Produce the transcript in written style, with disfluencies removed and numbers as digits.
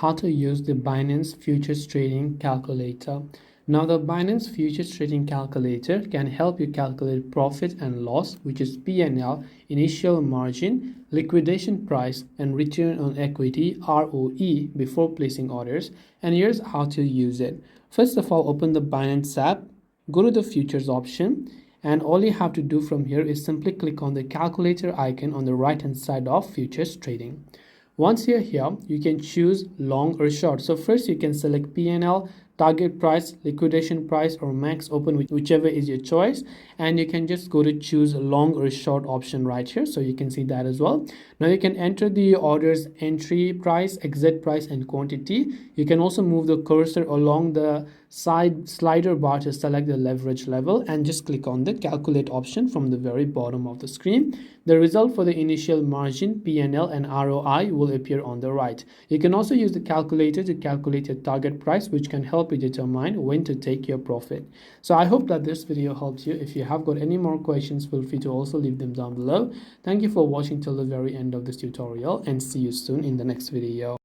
how to use the Binance Futures Trading Calculator. Now, the Binance Futures Trading Calculator can help you calculate profit and loss, which is P&L, initial margin, liquidation price, and return on equity (ROE) before placing orders. And here's how to use it. First of all, open the Binance app, go to the futures option, and all you have to do from here is simply click on the calculator icon on the right hand side of futures trading. Once you're here, you can choose long or short. So first you can select P&L, target price, liquidation price, or max open, whichever is your choice. And you can just go to choose long or short option right here. So you can see that as well. Now you can enter the order's entry price, exit price, and quantity. You can also move the cursor along the side slider bar to select the leverage level and just click on the calculate option from the very bottom of the screen. The result for the initial margin, P&L, and ROI will appear on the right. You can also use the calculator to calculate your target price, which can help you determine when to take your profit. So I hope that this video helped you. If you have got any more questions, feel free to also leave them down below. Thank you for watching till the very end of this tutorial, and see you soon in the next video.